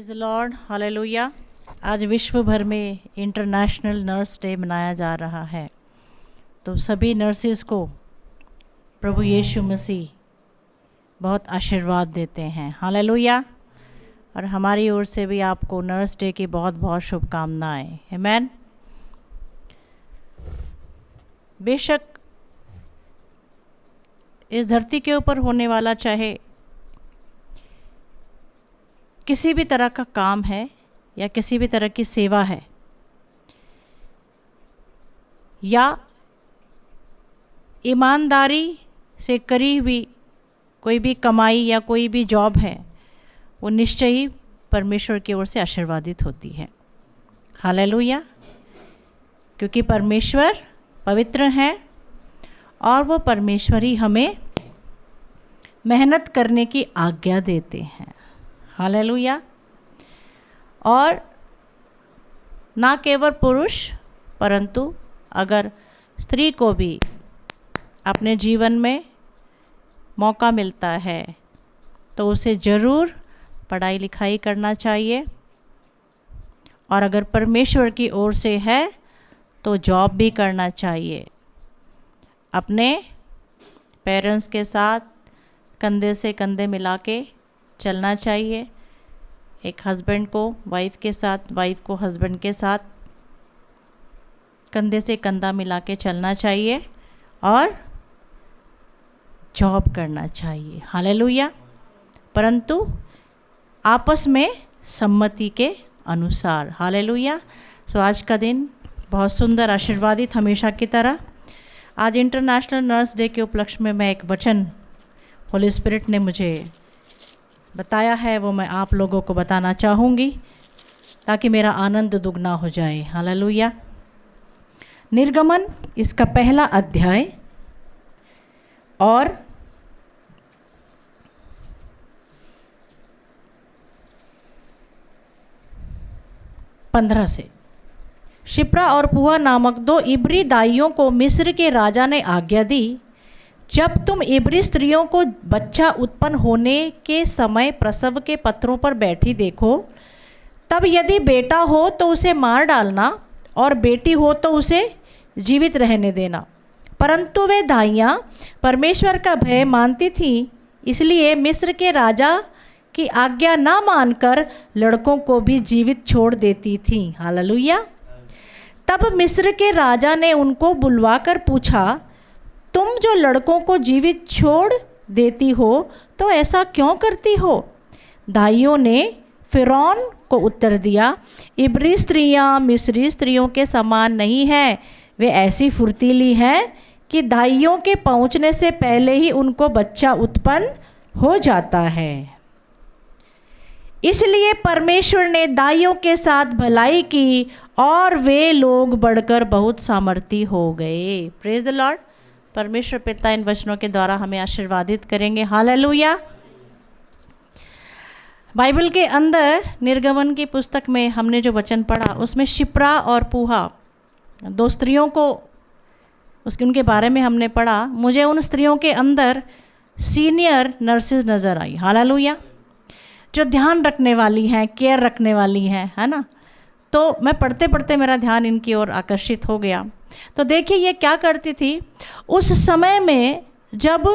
Praise the Lord, hallelujah. आज विश्व भर में इंटरनेशनल नर्स डे मनाया जा रहा है। तो सभी नर्सेस को प्रभु यीशु मसीह बहुत आशीर्वाद देते हैं, हालेलुया। और हमारी ओर से भी आपको नर्स डे की बहुत बहुत शुभकामनाएं, आमीन। बेशक इस धरती के ऊपर होने वाला चाहे किसी भी तरह का काम है या किसी भी तरह की सेवा है या ईमानदारी से करी हुई कोई भी कमाई या कोई भी जॉब है, वो निश्चय ही परमेश्वर की ओर से आशीर्वादित होती है, हालेलुया। क्योंकि परमेश्वर पवित्र हैं और वो परमेश्वर ही हमें मेहनत करने की आज्ञा देते हैं, हालेलुया। और ना केवल पुरुष परंतु अगर स्त्री को भी अपने जीवन में मौका मिलता है तो उसे ज़रूर पढ़ाई लिखाई करना चाहिए, और अगर परमेश्वर की ओर से है तो जॉब भी करना चाहिए। अपने पेरेंट्स के साथ कंधे से कंधे मिला के चलना चाहिए। एक हस्बैंड को वाइफ के साथ, वाइफ को हस्बैंड के साथ कंधे से कंधा मिला के चलना चाहिए और जॉब करना चाहिए, हालेलुया। परंतु आपस में सम्मति के अनुसार, हालेलुया। सो आज का दिन बहुत सुंदर, आशीर्वादित हमेशा की तरह। आज इंटरनेशनल नर्स डे के उपलक्ष्य में मैं एक वचन होली स्पिरिट ने मुझे बताया है, वो मैं आप लोगों को बताना चाहूँगी ताकि मेरा आनंद दुगना हो जाए, हालेलुया। निर्गमन इसका पहला अध्याय और 15 से। शिप्रा और पुआ नामक 2 इब्री दाइयों को मिस्र के राजा ने आज्ञा दी, जब तुम इब्री स्त्रियों को बच्चा उत्पन्न होने के समय प्रसव के पत्थरों पर बैठी देखो, तब यदि बेटा हो तो उसे मार डालना और बेटी हो तो उसे जीवित रहने देना। परंतु वे दाइयाँ परमेश्वर का भय मानती थीं, इसलिए मिस्र के राजा की आज्ञा ना मानकर लड़कों को भी जीवित छोड़ देती थीं, हालेलुया। तब मिस्र के राजा ने उनको बुलवाकर पूछा, तुम जो लड़कों को जीवित छोड़ देती हो तो ऐसा क्यों करती हो? दाइयों ने फिरौन को उत्तर दिया, इब्री स्त्रियां मिस्री स्त्रियों के समान नहीं हैं, वे ऐसी फुर्तीली हैं कि दाइयों के पहुंचने से पहले ही उनको बच्चा उत्पन्न हो जाता है। इसलिए परमेश्वर ने दाइयों के साथ भलाई की और वे लोग बढ़कर बहुत सामर्थी हो गए। Praise the Lord. परमेश्वर पिता इन वचनों के द्वारा हमें आशीर्वादित करेंगे, हालेलुया। बाइबल के अंदर निर्गमन की पुस्तक में हमने जो वचन पढ़ा उसमें शिप्रा और पूहा 2 स्त्रियों को उनके बारे में हमने पढ़ा। मुझे उन स्त्रियों के अंदर सीनियर नर्सेज नज़र आई, हालेलुया, जो ध्यान रखने वाली हैं, केयर रखने वाली हैं, है ना। तो मैं पढ़ते पढ़ते मेरा ध्यान इनकी ओर आकर्षित हो गया। तो देखिए ये क्या करती थी उस समय में, जब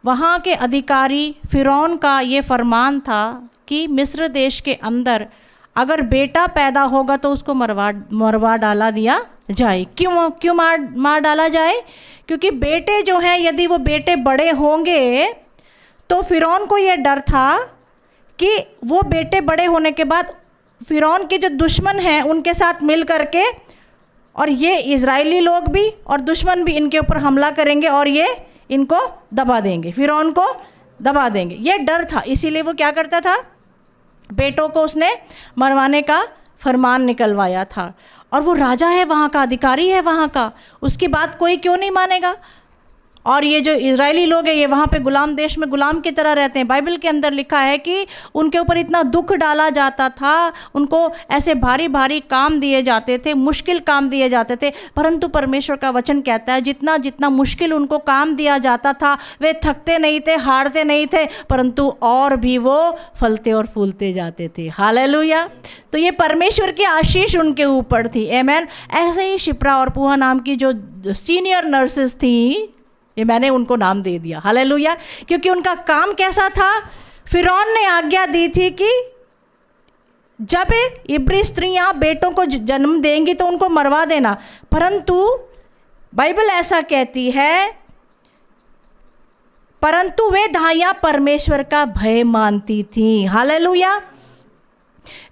वहाँ के अधिकारी फिरौन का ये फरमान था कि मिस्र देश के अंदर अगर बेटा पैदा होगा तो उसको मरवा डाला दिया जाए। क्यों मार डाला जाए? क्योंकि बेटे जो हैं, यदि वो बेटे बड़े होंगे तो फिरौन को ये डर था कि वो बेटे बड़े होने के बाद फिरौन के जो दुश्मन हैं उनके साथ मिल करके, और ये इजरायली लोग भी और दुश्मन भी इनके ऊपर हमला करेंगे और ये इनको दबा देंगे, फिरौन को दबा देंगे। ये डर था, इसीलिए वो क्या करता था, बेटों को उसने मरवाने का फरमान निकलवाया था। और वो राजा है वहाँ का, अधिकारी है वहाँ का, उसकी बात कोई क्यों नहीं मानेगा? और ये जो इजरायली लोग हैं ये वहाँ पे गुलाम देश में गुलाम की तरह रहते हैं। बाइबल के अंदर लिखा है कि उनके ऊपर इतना दुख डाला जाता था, उनको ऐसे भारी भारी काम दिए जाते थे, मुश्किल काम दिए जाते थे, परंतु परमेश्वर का वचन कहता है जितना जितना मुश्किल उनको काम दिया जाता था वे थकते नहीं थे, हारते नहीं थे, परंतु और भी वो फलते और फूलते जाते थे। हालेलुया। तो ये परमेश्वर की आशीष उनके ऊपर थी। आमीन। ऐसे ही शिप्रा और पूहा नाम की जो सीनियर नर्सेस थी, ये मैंने उनको नाम दे दिया। हालेलुया। क्योंकि उनका काम कैसा था, फिरौन ने आज्ञा दी थी कि जब इब्री स्त्रियां बेटों को जन्म देंगी तो उनको मरवा देना, परंतु बाइबल ऐसा कहती है, परंतु वे दाइयां परमेश्वर का भय मानती थी। हालेलुया।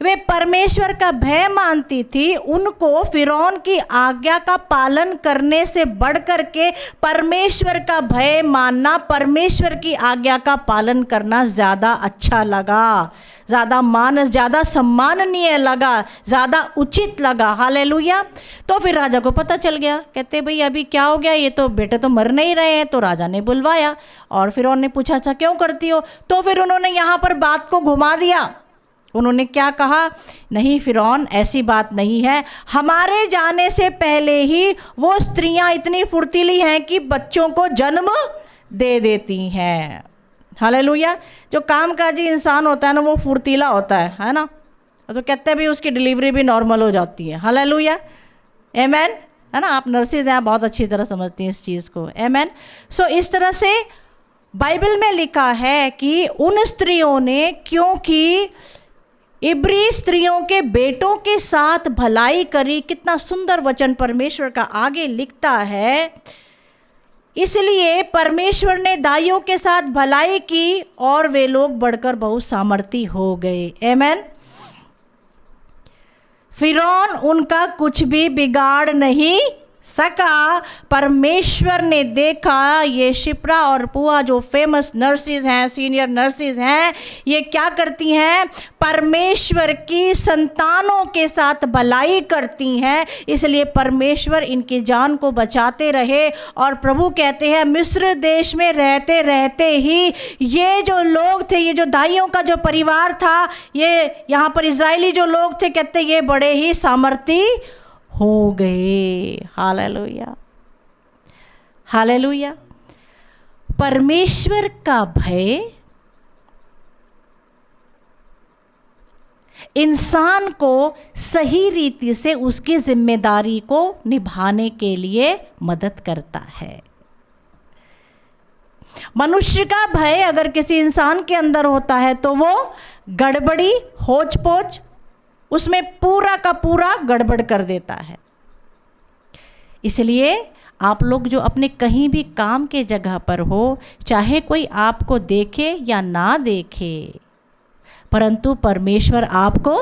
वे परमेश्वर का भय मानती थी। उनको फिरौन की आज्ञा का पालन करने से बढ़कर के परमेश्वर का भय मानना, परमेश्वर की आज्ञा का पालन करना ज़्यादा अच्छा लगा, ज़्यादा सम्माननीय लगा, ज़्यादा उचित लगा। हालेलुया। तो फिर राजा को पता चल गया, कहते भाई अभी क्या हो गया, ये तो बेटे तो मर नहीं रहे हैं। तो राजा ने बुलवाया और फिरौन ने पूछा अच्छा क्यों करती हो। तो फिर उन्होंने यहाँ पर बात को घुमा दिया। उन्होंने क्या कहा, नहीं फिरौन ऐसी बात नहीं है, हमारे जाने से पहले ही वो स्त्रियां इतनी फुर्तीली हैं कि बच्चों को जन्म दे देती हैं। हालेलुया। जो कामकाजी इंसान होता है ना वो फुर्तीला होता है ना, तो कहते हैं भी उसकी डिलीवरी भी नॉर्मल हो जाती है। हालेलुया। आमीन। है ना, आप नर्सेज हैं, बहुत अच्छी तरह समझती हैं इस चीज़ को। आमीन। सो इस तरह से बाइबल में लिखा है कि उन स्त्रियों ने, क्योंकि इब्री स्त्रियों के बेटों के साथ भलाई करी, कितना सुंदर वचन परमेश्वर का आगे लिखता है, इसलिए परमेश्वर ने दाइयों के साथ भलाई की और वे लोग बढ़कर बहुत सामर्थी हो गए। आमीन। फिरौन उनका कुछ भी बिगाड़ नहीं सका। परमेश्वर ने देखा ये शिप्रा और पूहा जो फेमस नर्सेज हैं, सीनियर नर्सेज हैं, ये क्या करती हैं, परमेश्वर की संतानों के साथ भलाई करती हैं, इसलिए परमेश्वर इनकी जान को बचाते रहे। और प्रभु कहते हैं मिस्र देश में रहते रहते ही ये जो लोग थे, ये जो दाइयों का जो परिवार था, ये यहाँ पर इजरायली जो लोग थे, कहते ये बड़े ही सामर्थी हो गए। हालेलुया। हालेलुया। परमेश्वर का भय इंसान को सही रीति से उसकी जिम्मेदारी को निभाने के लिए मदद करता है। मनुष्य का भय अगर किसी इंसान के अंदर होता है तो वो गड़बड़ी, होच पोच उसमें पूरा का पूरा गड़बड़ कर देता है। इसलिए आप लोग जो अपने कहीं भी काम के जगह पर हो, चाहे कोई आपको देखे या ना देखे, परंतु परमेश्वर आपको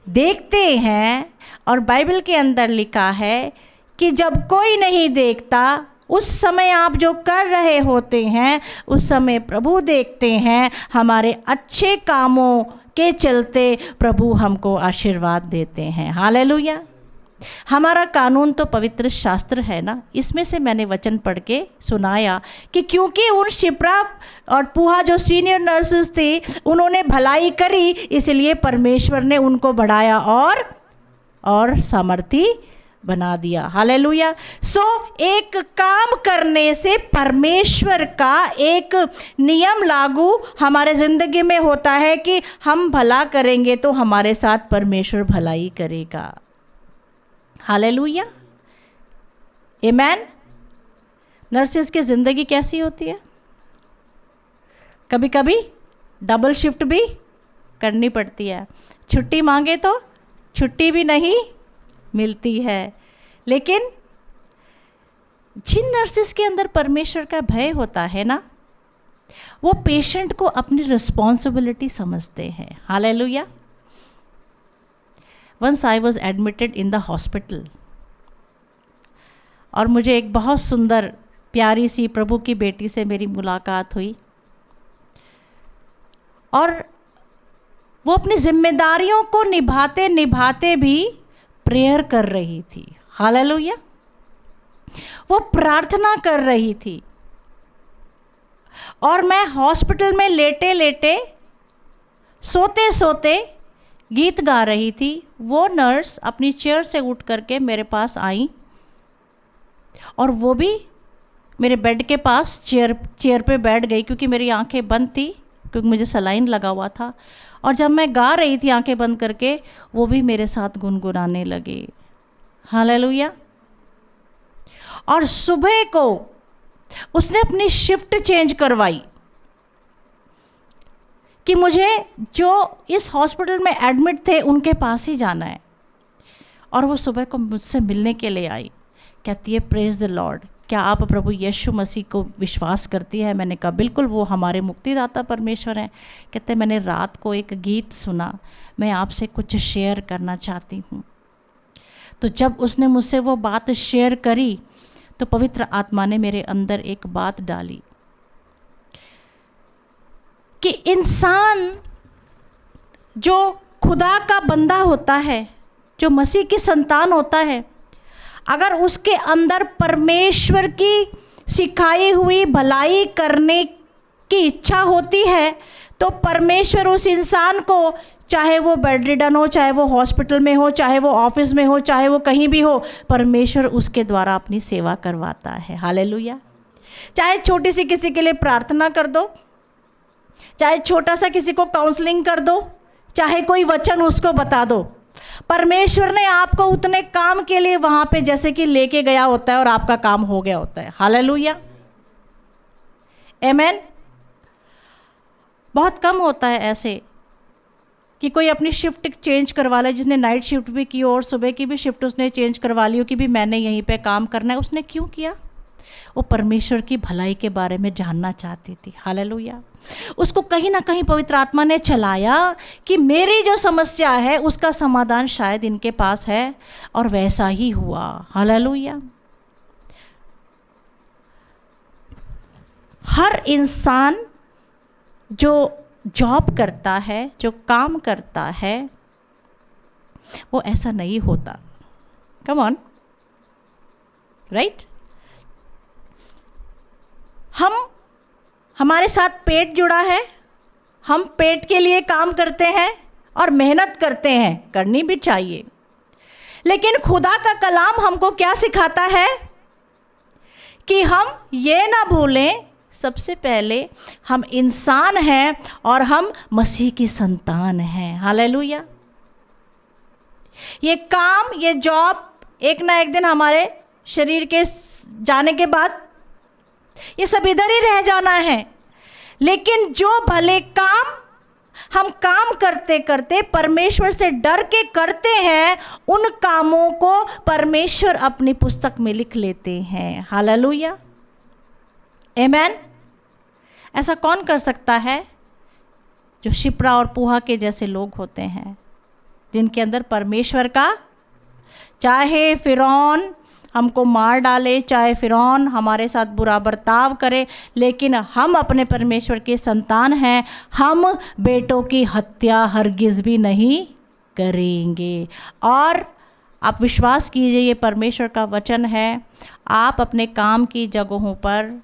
देखते हैं। और बाइबल के अंदर लिखा है कि जब कोई नहीं देखता उस समय आप जो कर रहे होते हैं उस समय प्रभु देखते हैं। हमारे अच्छे कामों के चलते प्रभु हमको आशीर्वाद देते हैं। हालेलुया। हमारा कानून तो पवित्र शास्त्र है ना, इसमें से मैंने वचन पढ़ के सुनाया कि क्योंकि उन शिप्रा और पूहा जो सीनियर नर्सेस थी उन्होंने भलाई करी, इसलिए परमेश्वर ने उनको बढ़ाया और सामर्थी बना दिया। हालेलुया। सो एक काम करने से परमेश्वर का एक नियम लागू हमारे ज़िंदगी में होता है कि हम भला करेंगे तो हमारे साथ परमेश्वर भलाई करेगा। हालेलुया। आमीन। नर्सेस की ज़िंदगी कैसी होती है, कभी कभी डबल शिफ्ट भी करनी पड़ती है, छुट्टी मांगे तो छुट्टी भी नहीं मिलती है। लेकिन जिन नर्सेस के अंदर परमेश्वर का भय होता है ना, वो पेशेंट को अपनी रिस्पॉन्सिबिलिटी समझते हैं। Hallelujah. Once I was admitted in the hospital और मुझे एक बहुत सुंदर प्यारी सी प्रभु की बेटी से मेरी मुलाकात हुई और वो अपनी जिम्मेदारियों को निभाते निभाते भी प्रेयर कर रही थी। हालेलुया। वो प्रार्थना कर रही थी। और मैं हॉस्पिटल में लेटे लेटे सोते सोते गीत गा रही थी। वो नर्स अपनी चेयर से उठ करके मेरे पास आई और वो भी मेरे बेड के पास चेयर पे बैठ गई, क्योंकि मेरी आंखें बंद थी, क्योंकि मुझे सलाइन लगा हुआ था। और जब मैं गा रही थी आंखें बंद करके, वो भी मेरे साथ गुनगुनाने लगे। हालेलुया। और सुबह को उसने अपनी शिफ्ट चेंज करवाई कि मुझे जो इस हॉस्पिटल में एडमिट थे उनके पास ही जाना है। और वो सुबह को मुझसे मिलने के लिए आई, कहती है प्रेज द लॉर्ड, क्या आप प्रभु यीशु मसीह को विश्वास करती है? मैंने कहा बिल्कुल, वो हमारे मुक्तिदाता परमेश्वर हैं। कहते मैंने रात को एक गीत सुना, मैं आपसे कुछ शेयर करना चाहती हूँ। तो जब उसने मुझसे वो बात शेयर करी तो पवित्र आत्मा ने मेरे अंदर एक बात डाली कि इंसान जो खुदा का बंदा होता है, जो मसीह की संतान होता है, अगर उसके अंदर परमेश्वर की सिखाई हुई भलाई करने की इच्छा होती है तो परमेश्वर उस इंसान को, चाहे वो बेड रिडन हो, चाहे वो हॉस्पिटल में हो, चाहे वो ऑफिस में हो, चाहे वो कहीं भी हो, परमेश्वर उसके द्वारा अपनी सेवा करवाता है। हालेलुया। चाहे छोटी सी किसी के लिए प्रार्थना कर दो, चाहे छोटा सा किसी को काउंसलिंग कर दो, चाहे कोई वचन उसको बता दो, परमेश्वर ने आपको उतने काम के लिए वहाँ पे जैसे कि लेके गया होता है और आपका काम हो गया होता है। हालेलुया, आमेन। बहुत कम होता है ऐसे कि कोई अपनी शिफ्ट चेंज करवा ले, जिसने नाइट शिफ्ट भी की हो और सुबह की भी शिफ्ट उसने चेंज करवा ली हो कि भी मैंने यहीं पे काम करना है। उसने क्यों किया? वो परमेश्वर की भलाई के बारे में जानना चाहती थी। हालेलुया। उसको कहीं ना कहीं पवित्र आत्मा ने चलाया कि मेरी जो समस्या है उसका समाधान शायद इनके पास है, और वैसा ही हुआ। हालेलुया। हर इंसान जो जॉब करता है, जो काम करता है, वो ऐसा नहीं होता। Come on, right. हमारे साथ पेट जुड़ा है, हम पेट के लिए काम करते हैं और मेहनत करते हैं, करनी भी चाहिए। लेकिन खुदा का कलाम हमको क्या सिखाता है कि हम ये ना भूलें, सबसे पहले हम इंसान हैं और हम मसीह की संतान हैं। हालेलुया। ये काम, ये जॉब एक ना एक दिन हमारे शरीर के जाने के बाद ये सब इधर ही रह जाना है। लेकिन जो भले काम हम काम करते करते परमेश्वर से डर के करते हैं, उन कामों को परमेश्वर अपनी पुस्तक में लिख लेते हैं। हालेलुया, आमेन। ऐसा कौन कर सकता है? जो शिप्रा और पूहा के जैसे लोग होते हैं, जिनके अंदर परमेश्वर का, चाहे फिरौन हमको मार डाले, चाहे फिरौन हमारे साथ बुरा बर्ताव करे, लेकिन हम अपने परमेश्वर के संतान हैं। हम बेटों की हत्या हरगिज़ भी नहीं करेंगे। और आप विश्वास कीजिए, ये परमेश्वर का वचन है। आप अपने काम की जगहों पर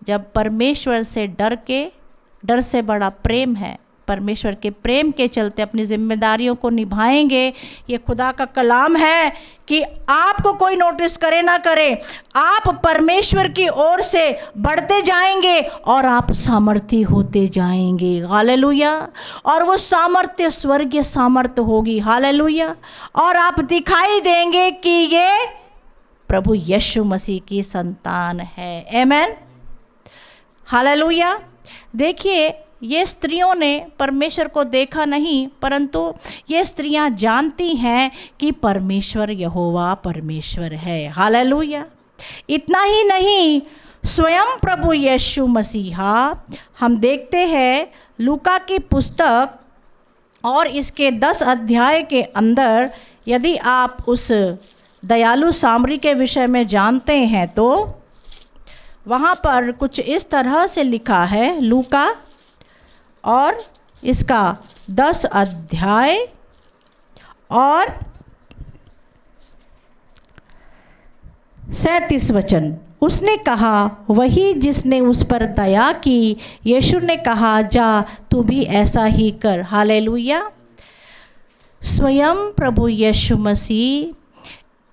जब परमेश्वर से डर से बड़ा प्रेम है, परमेश्वर के प्रेम के चलते अपनी जिम्मेदारियों को निभाएंगे। ये खुदा का कलाम है कि आपको कोई नोटिस करे ना करे, आप परमेश्वर की ओर से बढ़ते जाएंगे और आप सामर्थी होते जाएंगे। हालेलुया। और वो सामर्थ्य स्वर्गीय सामर्थ्य होगी। हालेलुया। और आप दिखाई देंगे कि ये प्रभु यीशु मसीह की संतान है। आमेन। हालेलुया। देखिए, ये स्त्रियों ने परमेश्वर को देखा नहीं, परंतु ये स्त्रियां जानती हैं कि परमेश्वर यहोवा परमेश्वर है। हालेलुया। इतना ही नहीं, स्वयं प्रभु यीशु मसीहा, हम देखते हैं लूका की पुस्तक और इसके 10 अध्याय के अंदर, यदि आप उस दयालु सामरी के विषय में जानते हैं तो वहाँ पर कुछ इस तरह से लिखा है। लूका और इसका 10 अध्याय और 37 वचन, उसने कहा, वही जिसने उस पर दया की। यीशु ने कहा, जा तू भी ऐसा ही कर। हालेलुया। स्वयं प्रभु यीशु मसीह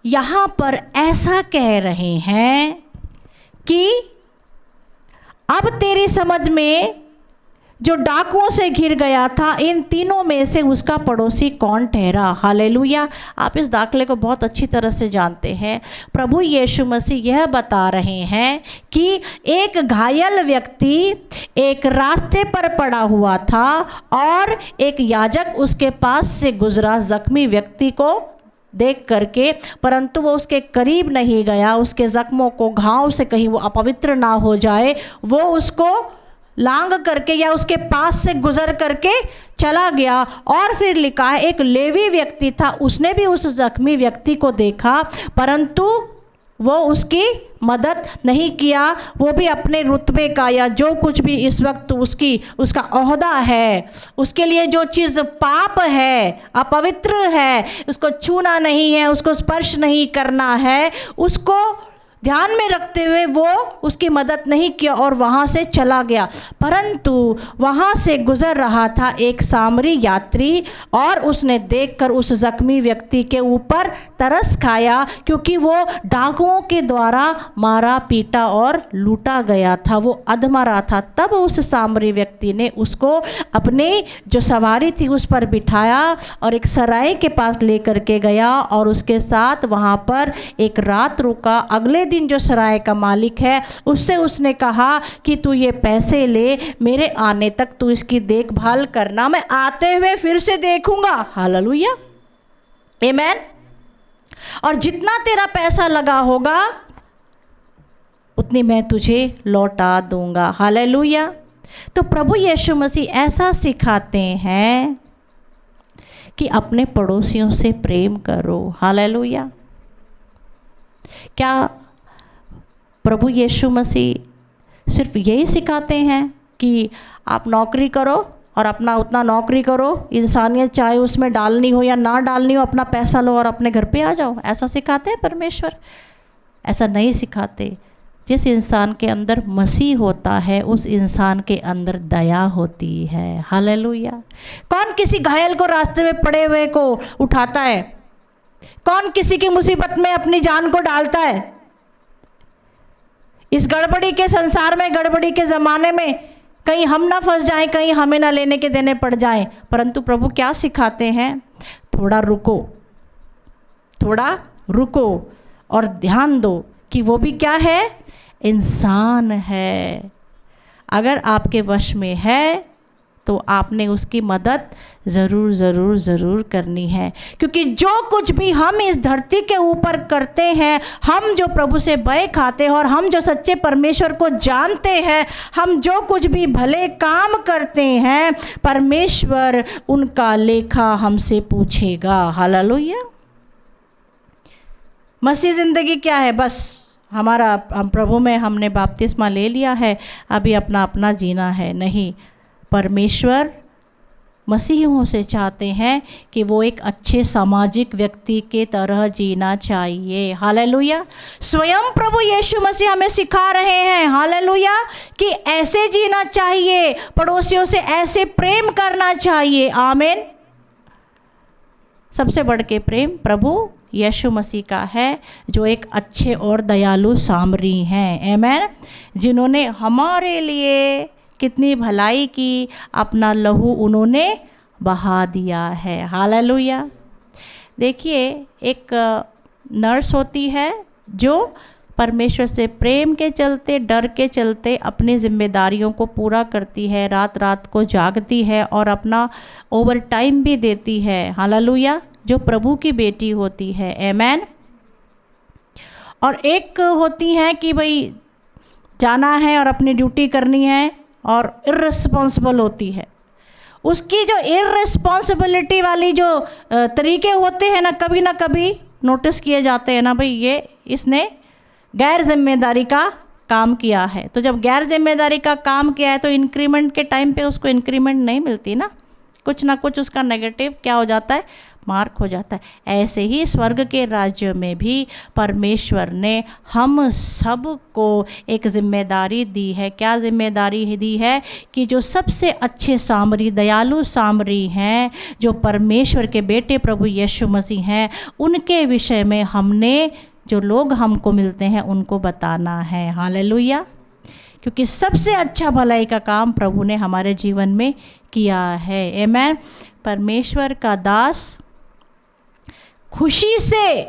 यहाँ पर ऐसा कह रहे हैं कि अब तेरी समझ में जो डाकुओं से घिर गया था, इन तीनों में से उसका पड़ोसी कौन ठहरा। हालेलुया। आप इस दाखले को बहुत अच्छी तरह से जानते हैं। प्रभु यीशु मसीह यह बता रहे हैं कि एक घायल व्यक्ति एक रास्ते पर पड़ा हुआ था और एक याजक उसके पास से गुजरा जख्मी व्यक्ति को देख करके, परंतु वो उसके करीब नहीं गया। उसके जख्मों को, घाव से कहीं वो अपवित्र ना हो जाए, वो उसको लांग करके या उसके पास से गुजर करके चला गया। और फिर लिखा है, एक लेवी व्यक्ति था, उसने भी उस जख्मी व्यक्ति को देखा, परंतु वो उसकी मदद नहीं किया। वो भी अपने रुतबे का या जो कुछ भी इस वक्त उसका ओहदा है, उसके लिए जो चीज़ पाप है, अपवित्र है, उसको छूना नहीं है, उसको स्पर्श नहीं करना है, उसको ध्यान में रखते हुए वो उसकी मदद नहीं किया और वहाँ से चला गया। परंतु वहाँ से गुजर रहा था एक सामरी यात्री और उसने देखकर उस जख्मी व्यक्ति के ऊपर तरस खाया, क्योंकि वो डाकुओं के द्वारा मारा पीटा और लूटा गया था, वो अधमरा था। तब उस सामरी व्यक्ति ने उसको अपने जो सवारी थी उस पर बिठाया और एक सराय के पास लेकर के गया और उसके साथ वहाँ पर एक रात रुका। अगले दिन जो सराय का मालिक है उससे उसने कहा कि तू ये पैसे ले, मेरे आने तक तू इसकी देखभाल करना, मैं आते हुए फिर से देखूंगा। हालेलुया, आमेन। और जितना तेरा पैसा लगा होगा उतनी मैं तुझे लौटा दूंगा। हालेलुया। तो प्रभु यीशु मसीह ऐसा सिखाते हैं कि अपने पड़ोसियों से प्रेम करो। हालेलुया। क्या प्रभु यीशु मसीह सिर्फ यही सिखाते हैं कि आप नौकरी करो और अपना उतना नौकरी करो, इंसानियत चाहे उसमें डालनी हो या ना डालनी हो, अपना पैसा लो और अपने घर पे आ जाओ, ऐसा सिखाते हैं परमेश्वर? ऐसा नहीं सिखाते। जिस इंसान के अंदर मसीह होता है उस इंसान के अंदर दया होती है। हालेलुया। कौन किसी घायल को रास्ते में पड़े हुए को उठाता है? कौन किसी की मुसीबत में अपनी जान को डालता है? इस गड़बड़ी के संसार में, गड़बड़ी के ज़माने में कहीं हम ना फंस जाएं, कहीं हमें ना लेने के देने पड़ जाएं। परंतु प्रभु क्या सिखाते हैं? थोड़ा रुको, थोड़ा रुको और ध्यान दो कि वो भी क्या है? इंसान है। अगर आपके वश में है तो आपने उसकी मदद ज़रूर ज़रूर ज़रूर करनी है, क्योंकि जो कुछ भी हम इस धरती के ऊपर करते हैं, हम जो प्रभु से भय खाते हैं और हम जो सच्चे परमेश्वर को जानते हैं, हम जो कुछ भी भले काम करते हैं, परमेश्वर उनका लेखा हमसे पूछेगा। हालेलुया। मसीह ज़िंदगी क्या है? बस हम प्रभु में हमने बपतिस्मा ले लिया है, अभी अपना अपना जीना है। नहीं, परमेश्वर मसीहियों से चाहते हैं कि वो एक अच्छे सामाजिक व्यक्ति के तरह जीना चाहिए। हालेलुया। स्वयं प्रभु यीशु मसीह हमें सिखा रहे हैं, हालेलुया, कि ऐसे जीना चाहिए, पड़ोसियों से ऐसे प्रेम करना चाहिए। आमीन। सबसे बढ़ के प्रेम प्रभु यीशु मसीह का है, जो एक अच्छे और दयालु सामरी हैं। आमीन। जिन्होंने हमारे लिए कितनी भलाई की, अपना लहू उन्होंने बहा दिया है। हालेलुया। देखिए, एक नर्स होती है जो परमेश्वर से प्रेम के चलते, डर के चलते अपनी जिम्मेदारियों को पूरा करती है, रात रात को जागती है और अपना ओवर टाइम भी देती है। हालेलुया। जो प्रभु की बेटी होती है। आमीन। और एक होती हैं कि भाई जाना है और अपनी ड्यूटी करनी है और इर्रेस्पॉन्सिबल होती है। उसकी जो इर्रेस्पॉन्सिबिलिटी वाली जो तरीके होते हैं ना कभी नोटिस किए जाते हैं ना, भाई ये इसने गैर जिम्मेदारी का काम किया है। तो जब गैर जिम्मेदारी का काम किया है तो इंक्रीमेंट के टाइम पे उसको इंक्रीमेंट नहीं मिलती ना, कुछ ना कुछ उसका नेगेटिव क्या हो जाता है, मार्क हो जाता है। ऐसे ही स्वर्ग के राज्य में भी परमेश्वर ने हम सब को एक जिम्मेदारी दी है। क्या जिम्मेदारी दी है? कि जो सबसे अच्छे सामरी, दयालु सामरी हैं, जो परमेश्वर के बेटे प्रभु यीशु मसीह हैं, उनके विषय में हमने, जो लोग हमको मिलते हैं, उनको बताना है। हालेलुया। क्योंकि सबसे अच्छा भलाई का काम प्रभु ने हमारे जीवन में किया है। आमीन। परमेश्वर का दास खुशी से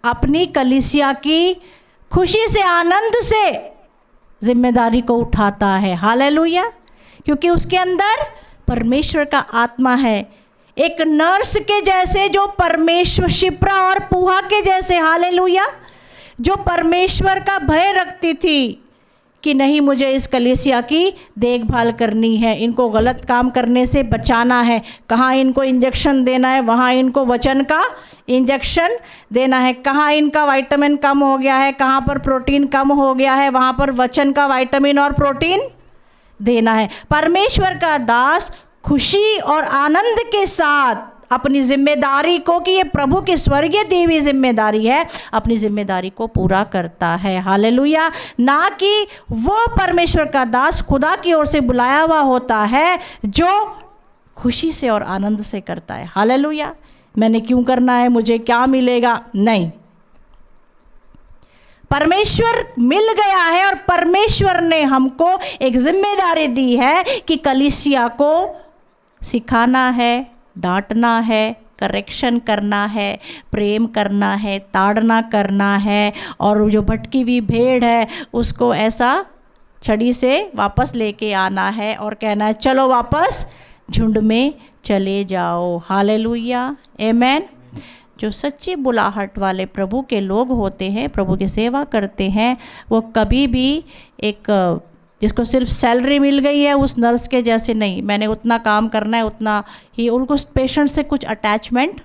अपनी कलीसिया की, खुशी से, आनंद से जिम्मेदारी को उठाता है। हालेलुया। क्योंकि उसके अंदर परमेश्वर का आत्मा है। एक नर्स के जैसे, जो परमेश्वर, शिप्रा और पूहा के जैसे, हालेलुया, जो परमेश्वर का भय रखती थी कि नहीं, मुझे इस कलीसिया की देखभाल करनी है, इनको गलत काम करने से बचाना है, कहाँ इनको इंजेक्शन देना है, वहाँ इनको वचन का इंजेक्शन देना है, कहाँ इनका विटामिन कम हो गया है, कहाँ पर प्रोटीन कम हो गया है, वहाँ पर वचन का विटामिन और प्रोटीन देना है। परमेश्वर का दास खुशी और आनंद के साथ अपनी जिम्मेदारी को, कि ये प्रभु की स्वर्गीय दी हुई जिम्मेदारी है, अपनी जिम्मेदारी को पूरा करता है। हालेलुया। ना कि वो परमेश्वर का दास खुदा की ओर से बुलाया हुआ होता है जो खुशी से और आनंद से करता है। हालेलुया। मैंने क्यों करना है, मुझे क्या मिलेगा? नहीं, परमेश्वर मिल गया है और परमेश्वर ने हमको एक जिम्मेदारी दी है कि कलीसिया को सिखाना है, डांटना है, करेक्शन करना है, प्रेम करना है, ताड़ना करना है, और जो भटकी हुई भेड़ है उसको ऐसा छड़ी से वापस लेके आना है और कहना है, चलो वापस झुंड में चले जाओ। हालेलुया। आमीन। जो सच्ची बुलाहट वाले प्रभु के लोग होते हैं, प्रभु की सेवा करते हैं, वो कभी भी एक जिसको सिर्फ सैलरी मिल गई है उस नर्स के जैसे नहीं, मैंने उतना काम करना है, उतना ही, उनको पेशेंट से कुछ अटैचमेंट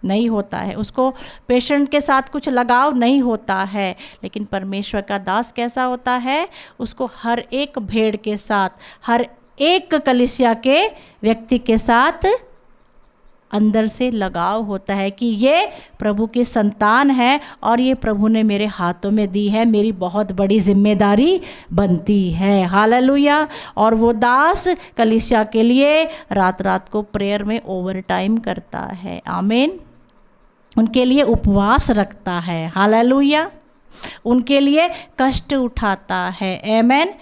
नहीं होता है, उसको पेशेंट के साथ कुछ लगाव नहीं होता है। लेकिन परमेश्वर का दास कैसा होता है? उसको हर एक भेड़ के साथ, हर एक कलीसिया के व्यक्ति के साथ अंदर से लगाव होता है कि ये प्रभु की संतान है और ये प्रभु ने मेरे हाथों में दी है, मेरी बहुत बड़ी जिम्मेदारी बनती है। हालेलुया। और वो दास कलीसिया के लिए रात रात को प्रेयर में ओवर टाइम करता है। आमीन। उनके लिए उपवास रखता है। हालेलुया। उनके लिए कष्ट उठाता है। आमीन।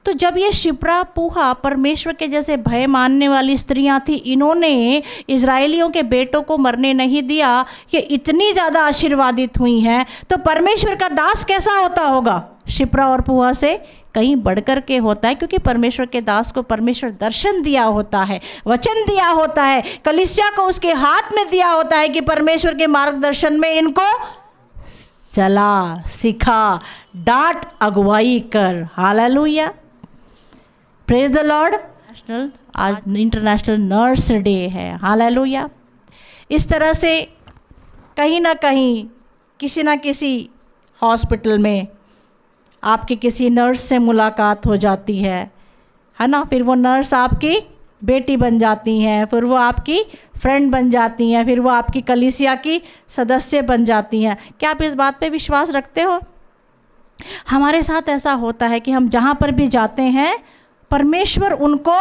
तो जब ये शिप्रा, पूहा परमेश्वर के जैसे भय मानने वाली स्त्रियां थी, इन्होंने इजरायलियों के बेटों को मरने नहीं दिया, ये इतनी ज़्यादा आशीर्वादित हुई हैं, तो परमेश्वर का दास कैसा होता होगा? शिप्रा और पूहा से कहीं बढ़कर के होता है, क्योंकि परमेश्वर के दास को परमेश्वर दर्शन दिया होता है, वचन दिया होता है, कलीसिया को उसके हाथ में दिया होता है कि परमेश्वर के मार्गदर्शन में इनको चला, सिखा, डांट, अगुवाई कर। हालेलुया। Praise the Lord. आज इंटरनेशनल नर्स डे है। हालेलुया। इस तरह से कहीं ना कहीं किसी ना किसी हॉस्पिटल में आपकी किसी नर्स से मुलाकात हो जाती है ना? फिर वो नर्स आपकी बेटी बन जाती हैं, फिर वो आपकी फ्रेंड बन जाती हैं, फिर वो आपकी कलीसिया की सदस्य बन जाती हैं। क्या आप इस बात पे विश्वास रखते हो? हमारे साथ ऐसा होता है कि हम जहाँ पर भी जाते हैं, परमेश्वर उनको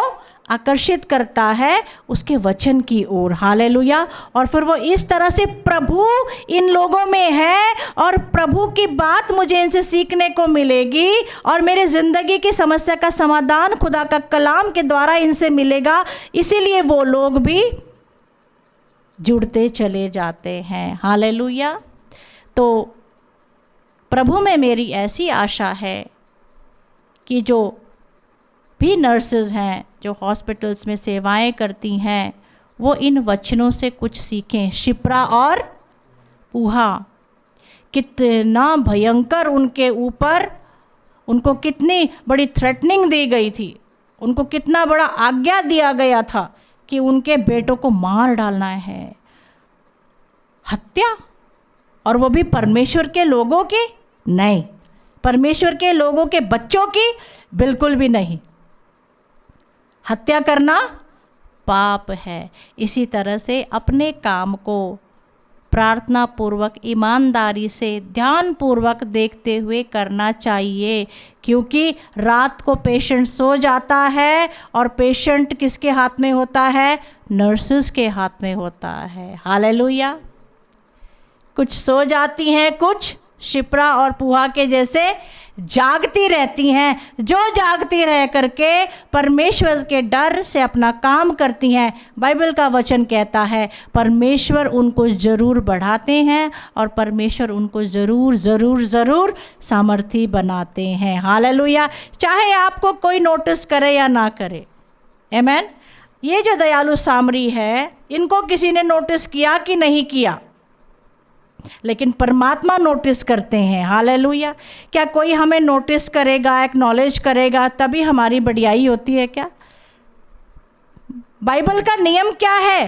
आकर्षित करता है उसके वचन की ओर। हालेलुया। और फिर वो इस तरह से, प्रभु इन लोगों में है और प्रभु की बात मुझे इनसे सीखने को मिलेगी और मेरे ज़िंदगी की समस्या का समाधान खुदा का कलाम के द्वारा इनसे मिलेगा, इसीलिए वो लोग भी जुड़ते चले जाते हैं। हालेलुया। तो प्रभु में मेरी ऐसी आशा है कि जो भी नर्सेज हैं, जो हॉस्पिटल्स में सेवाएं करती हैं, वो इन वचनों से कुछ सीखें। शिप्रा और पूहा, कितना भयंकर उनके ऊपर, उनको कितनी बड़ी थ्रेटनिंग दी गई थी, उनको कितना बड़ा आज्ञा दिया गया था कि उनके बेटों को मार डालना है। हत्या, और वो भी परमेश्वर के लोगों की नहीं, परमेश्वर के लोगों के बच्चों की बिल्कुल भी नहीं। हत्या करना पाप है। इसी तरह से अपने काम को प्रार्थना पूर्वक, ईमानदारी से, ध्यान पूर्वक देखते हुए करना चाहिए, क्योंकि रात को पेशेंट सो जाता है और पेशेंट किसके हाथ में होता है? नर्सेस के हाथ में होता है। हालेलुया। कुछ सो जाती हैं, कुछ शिप्रा और पूहा के जैसे जागती रहती हैं, जो जागती रह करके परमेश्वर के डर से अपना काम करती हैं। बाइबल का वचन कहता है परमेश्वर उनको ज़रूर बढ़ाते हैं और परमेश्वर उनको ज़रूर ज़रूर ज़रूर सामर्थी बनाते हैं। हालेलुया। चाहे आपको कोई नोटिस करे या ना करे। आमीन। ये जो दयालु सामरी है, इनको किसी ने नोटिस किया कि नहीं किया? लेकिन परमात्मा नोटिस करते हैं। हालेलुया। क्या कोई हमें नोटिस करेगा, एक्नॉलेज करेगा तभी हमारी बढ़ियाई होती है क्या? बाइबल का नियम क्या है?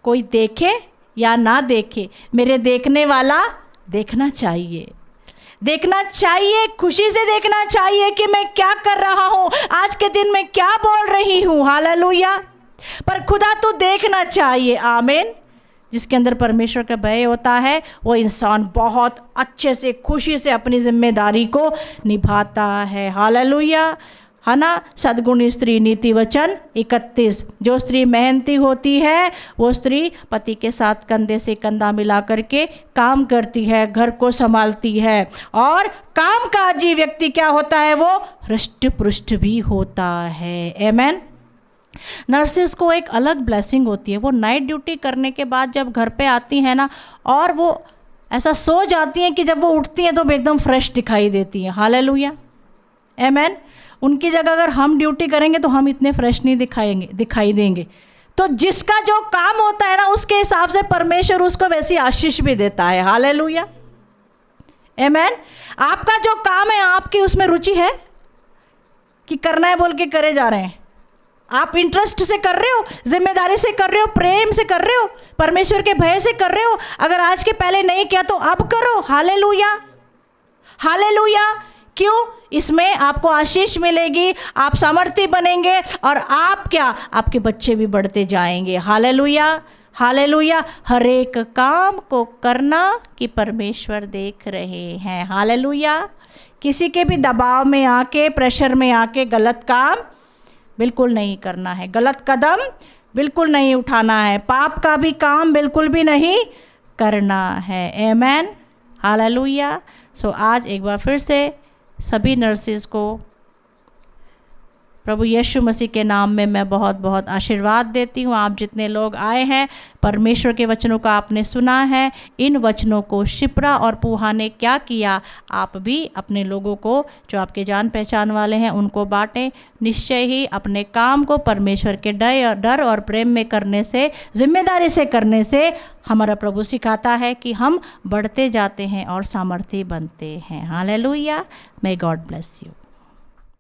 कोई देखे या ना देखे, मेरे देखने वाला देखना चाहिए, देखना चाहिए, खुशी से देखना चाहिए कि मैं क्या कर रहा हूँ, आज के दिन में क्या बोल रही हूँ। हालेलुया। पर खुदा तो देखना चाहिए। आमीन। जिसके अंदर परमेश्वर का भय होता है वो इंसान बहुत अच्छे से, खुशी से अपनी जिम्मेदारी को निभाता है। हालेलुया। है ना। सद्गुणी स्त्री, नीति वचन 31। जो स्त्री मेहनती होती है वो स्त्री पति के साथ कंधे से कंधा मिला करके काम करती है, घर को संभालती है, और कामकाजी व्यक्ति क्या होता है? वो हृष्ट पुष्ट भी होता है। आमीन। नर्सिस को एक अलग ब्लेसिंग होती है। वो नाइट ड्यूटी करने के बाद जब घर पे आती हैं ना, और वो ऐसा सो जाती हैं कि जब वो उठती हैं तो वो एकदम फ्रेश दिखाई देती हैं। हालेलुया। आमीन। उनकी जगह अगर हम ड्यूटी करेंगे तो हम इतने फ्रेश नहीं दिखाई देंगे। तो जिसका जो काम होता है ना, उसके हिसाब से परमेश्वर उसको वैसी आशीष भी देता है। हालेलुया। आमीन। आपका जो काम है, आपकी उसमें रुचि है कि करना है बोल के करे जा रहे हैं? आप इंटरेस्ट से कर रहे हो, जिम्मेदारी से कर रहे हो, प्रेम से कर रहे हो, परमेश्वर के भय से कर रहे हो? अगर आज के पहले नहीं किया तो अब करो। हालेलुया। हालेलुया। क्यों? इसमें आपको आशीष मिलेगी, आप सामर्थी बनेंगे, और आप क्या, आपके बच्चे भी बढ़ते जाएंगे। हालेलुया। हालेलुया। हर एक काम को करना कि परमेश्वर देख रहे हैं। हालेलुया। किसी के भी दबाव में आके, प्रेशर में आके गलत काम बिल्कुल नहीं करना है, गलत कदम बिल्कुल नहीं उठाना है, पाप का भी काम बिल्कुल भी नहीं करना है। आमीन। हालेलुया। सो आज एक बार फिर से सभी नर्सेस को प्रभु यीशु मसीह के नाम में मैं बहुत बहुत आशीर्वाद देती हूँ। आप जितने लोग आए हैं, परमेश्वर के वचनों का आपने सुना है, इन वचनों को शिप्रा और पूहा ने क्या किया, आप भी अपने लोगों को, जो आपके जान पहचान वाले हैं, उनको बांटें। निश्चय ही अपने काम को परमेश्वर के डर और प्रेम में करने से, जिम्मेदारी से करने से हमारा प्रभु सिखाता है कि हम बढ़ते जाते हैं और सामर्थी बनते हैं। Hallelujah. May God bless you.